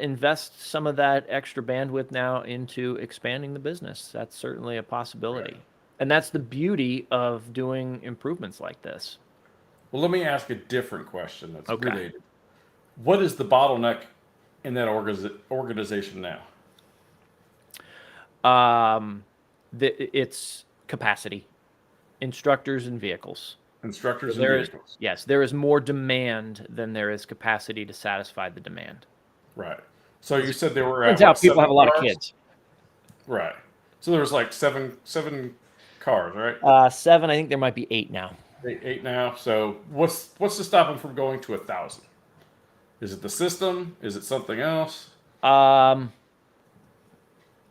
invest some of that extra bandwidth now into expanding the business. That's certainly a Right. possibility, and that's the beauty of doing improvements like this. Well, let me ask a different question that's Okay. related. What is the bottleneck in that organization now? Um, it's capacity, instructors and vehicles. So Instructors and there is, vehicles. yes, there is more demand than there is capacity to satisfy the demand. Right. So you said they were at Turns out what, people have seven a lot of cars? kids. Right. So there was like seven cars, right? 7, I think there might be 8 now. Eight now. So what's to stop them from going to 1,000? Is it the system? Is it something else? Um,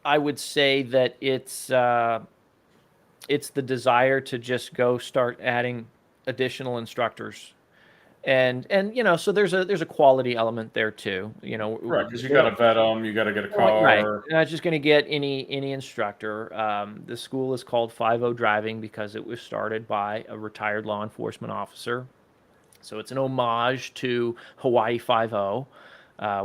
I would say that it's the desire to just go start adding additional instructors And so there's a quality element there too. Right, because you They got to don't. vet them. You got to get a Right. car. You're not just going to get any instructor. The school is called 50 Driving because it was started by a retired law enforcement officer. So it's an homage to Hawaii 50,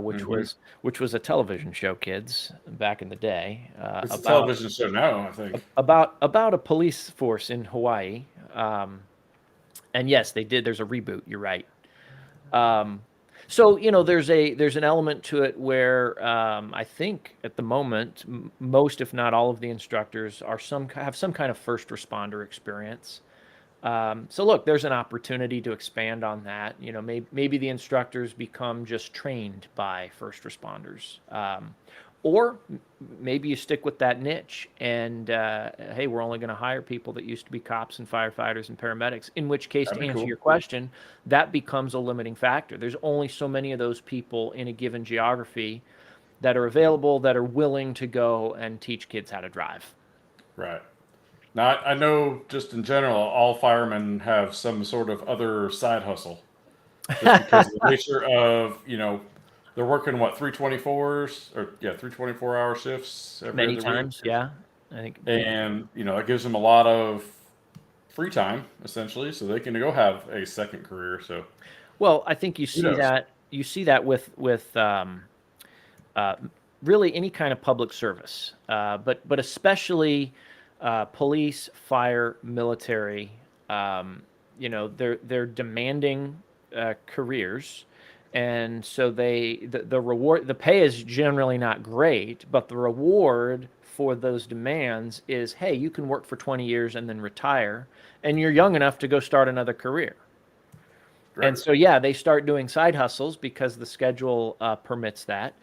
which Hmm. was a television show, kids, back in the day, It's a television show now, I think. about a police force in Hawaii. And yes, they did. There's a reboot. You're right. Um, so there's an element to it where I think at the moment most, if not all, of the instructors have some kind of first responder experience. So look, there's an opportunity to expand on that. Maybe the instructors become just trained by first responders, or maybe you stick with that niche and hey, we're only going to hire people that used to be cops and firefighters and paramedics. In which case, That'd to be answer cool. your question, that becomes a limiting factor. There's only so many of those people in a given geography that are available that are willing to go and teach kids how to drive. Right. Now, I know just in general, all firemen have some sort of other side hustle, just because of the nature of, they're working what, 324s, or yeah, 324-hour shifts every Many other week. times, yeah. I think And, it gives them a lot of free time, essentially, so they can go have a second career. So Well, I think kudos. you see that with uh, really any kind of public service, but especially police, fire, military. They're demanding careers, and so the reward, the pay is generally not great, but the reward for those demands is, hey, you can work for 20 years and then retire, and you're young enough to go start another career. And Right. so, yeah, they start doing side hustles because the schedule permits that.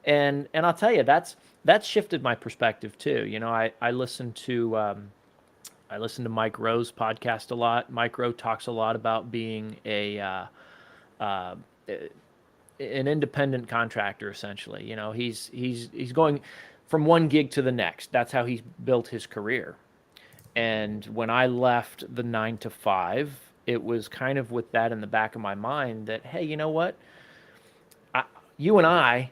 And I'll tell you, that's shifted my perspective too. I listen to Mike Rowe's podcast a lot. Mike Rowe talks a lot about being uh, an independent contractor. Essentially, he's going from one gig to the next. That's how he's built his career. And when I left the 9 to 5, it was kind of with that in the back of my mind that, hey, you know what? I, you and I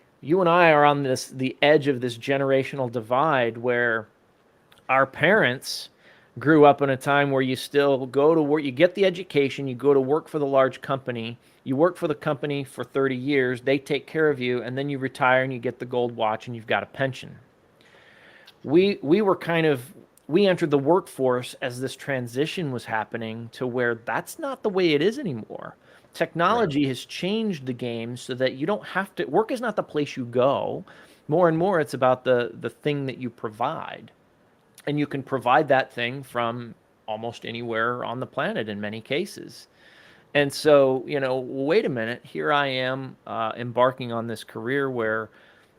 are on the edge of this generational divide where our parents grew up in a time where you still go to work, you get the education, you go to work for the large company, you work for the company for 30 years, they take care of you, and then you retire and you get the gold watch and you've got a pension. We were kind of, we entered the workforce as this transition was happening to where that's not the way it is anymore. Right. Technology has changed the game so that you don't have to work is not the place you go. More and more it's about the thing that you provide. And you can provide that thing from almost anywhere on the planet in many cases. And so, wait a minute, here I am embarking on this career where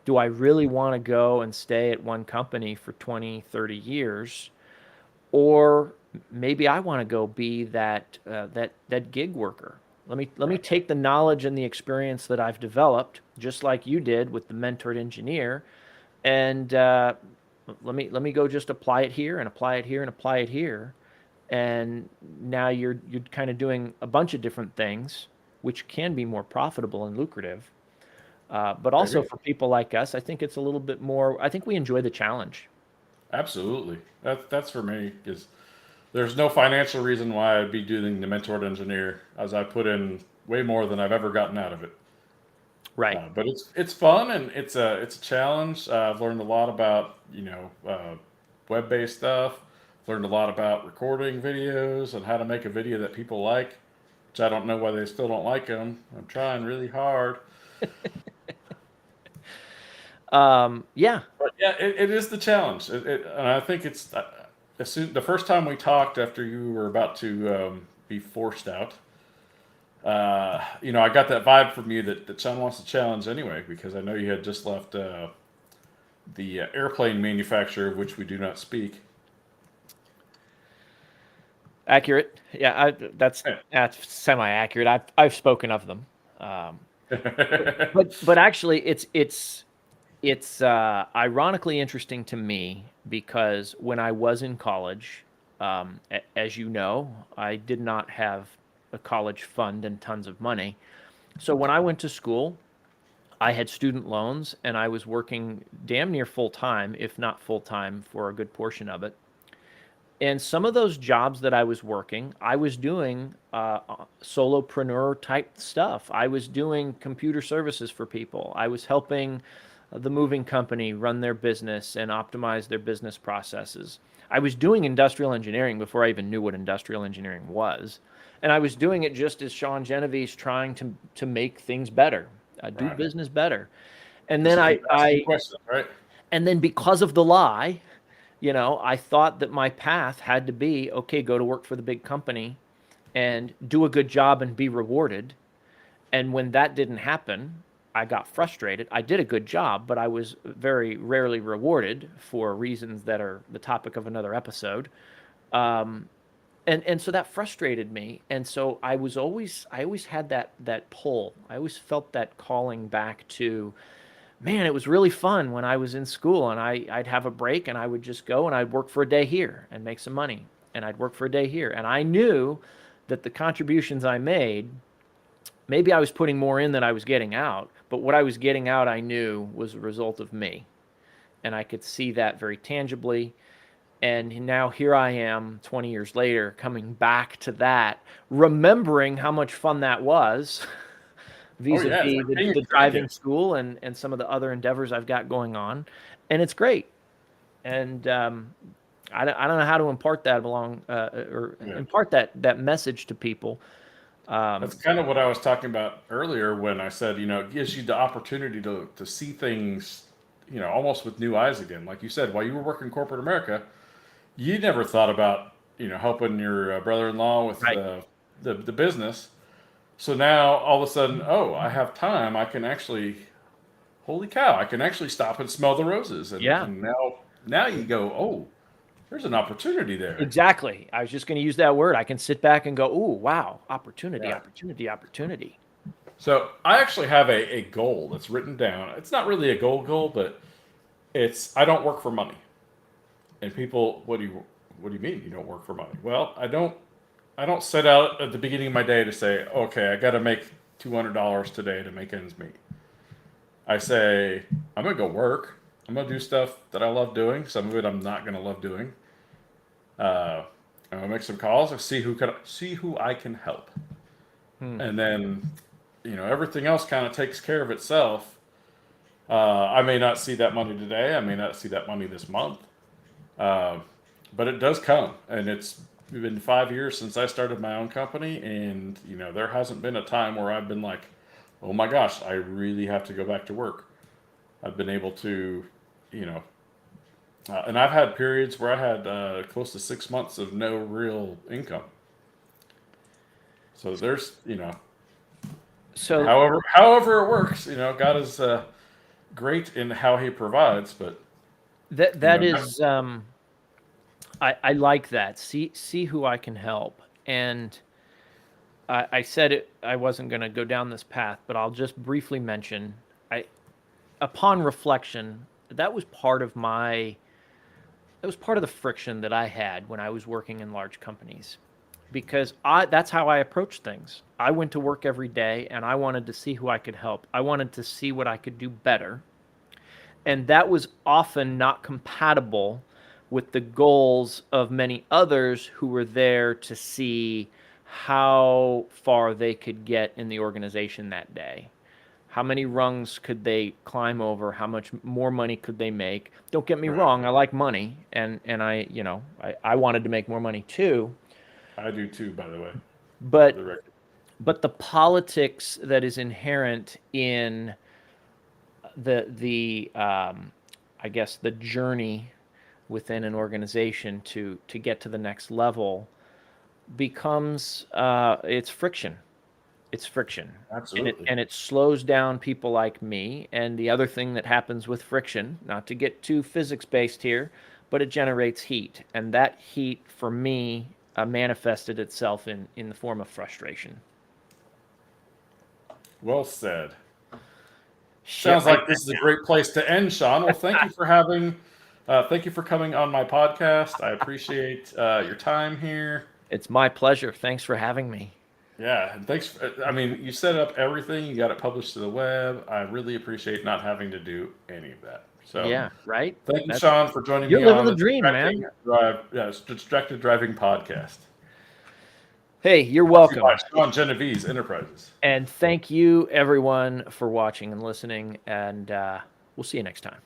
do I really want to go and stay at one company for 20, 30 years? Or maybe I want to go be that gig worker. Let me Right. take the knowledge and the experience that I've developed, just like you did with the mentored engineer, and let me go just apply it here and apply it here and apply it here, and now you're kind of doing a bunch of different things, which can be more profitable and lucrative. But also Maybe. for people like us, I think it's a little bit more. I think we enjoy the challenge. Absolutely. That's for me, because there's no financial reason why I'd be doing the mentored engineer, as I put in way more than I've ever gotten out of it. Right. But it's fun, and it's a challenge. I've learned a lot about web based stuff. Learned a lot about recording videos and how to make a video that people like, which I don't know why they still don't like them. I'm trying really hard. Yeah. But yeah, it is the challenge, and I think it's the first time we talked after you were about to be forced out. I got that vibe from you that Sean wants to challenge anyway, because I know you had just left the airplane manufacturer of which we do not speak. Accurate. Yeah, that's semi-accurate. I've spoken of them. Um, but actually, it's ironically interesting to me because when I was in college, as you know, I did not have a college fund and tons of money. So when I went to school, I had student loans and I was working damn near full time, if not full time, for a good portion of it. And some of those jobs that I was working, I was doing solopreneur type stuff. I was doing computer services for people. I was helping the moving company run their business and optimize their business processes. I was doing industrial engineering before I even knew what industrial engineering was. And I was doing it just as Sean Genovese trying to make things better, do Right. business better. And Just then keep asking questions, right? and then because of the lie, I thought that my path had to be, okay, go to work for the big company and do a good job and be rewarded. And when that didn't happen, I got frustrated. I did a good job, but I was very rarely rewarded for reasons that are the topic of another episode. Um, and so that frustrated me. And so I always had that pull. I always felt that calling back to, man, it was really fun when I was in school and I'd have a break and I would just go and I'd work for a day here and make some money. And I'd work for a day here. And I knew that the contributions I made, maybe I was putting more in than I was getting out, but what I was getting out, I knew was a result of me. And I could see that very tangibly. And now here I am 20 years later, coming back to that, remembering how much fun that was vis-a-vis It's like being the a driving kid. school and some of the other endeavors I've got going on. And it's great. And I don't know how to impart that Yeah. impart that message to people. That's kind of what I was talking about earlier when I said, it gives you the opportunity to see things, almost with new eyes again. Like you said, while you were working corporate America, you never thought about, helping your brother-in-law with Right. the business. So now all of a sudden, oh, I have time. I can actually, holy cow, I can actually stop and smell the roses. And, Yeah. and now you go, oh, there's an opportunity there. Exactly. I was just going to use that word. I can sit back and go, "Ooh, wow, opportunity, Yeah. opportunity, opportunity." So I actually have a goal that's written down. It's not really a goal, but it's I don't work for money. And people, what do you mean you don't work for money? Well, I don't set out at the beginning of my day to say, okay, I got to make $200 today to make ends meet. I say I'm gonna go work. I'm gonna do stuff that I love doing. Some of it I'm not gonna love doing. Uh, I'm gonna make some calls and see who I can help, Hmm. and then everything else kind of takes care of itself. I may not see that money today. I may not see that money this month, uh, but it does come, and it's been 5 years since I started my own company, and there hasn't been a time where I've been like, oh my gosh, I really have to go back to work. I've been able to, you know, and I've had periods where I had close to 6 months of no real income. So there's, So however it works, God is great in how He provides, but that you that know, is I like that. See who I can help. And I said it I wasn't going to go down this path, but I'll just briefly mention I upon reflection, that was part of the friction that I had when I was working in large companies because that's how I approached things. I went to work every day and I wanted to see who I could help. I wanted to see what I could do better. And that was often not compatible with the goals of many others who were there to see how far they could get in the organization that day. How many rungs could they climb over? How much more money could they make? Don't get me right. wrong, I like money and I wanted to make more money too. I do too, by the way, for But the record. but the politics that is inherent in the I guess the journey within an organization to get to the next level becomes it's friction. It's friction, and it Absolutely. and it slows down people like me. And the other thing that happens with friction, not to get too physics based here, but it generates heat, and that heat for me manifested itself in the form of frustration. Well said. Shit, Sounds right like there. this is a great place to end, Sean. Well, thank you for coming on my podcast. I appreciate your time here. It's my pleasure. Thanks for having me. Yeah, and thanks. I mean, you set up everything. You got it published to the web. I really appreciate not having to do any of that. So, Yeah, right. thank you, That's Sean, for joining you're me living on the the dream, man. Distracted Driving podcast. Hey, you're Brought to you by welcome. Sean Genovese Enterprises. And thank you, everyone, for watching and listening. And we'll see you next time.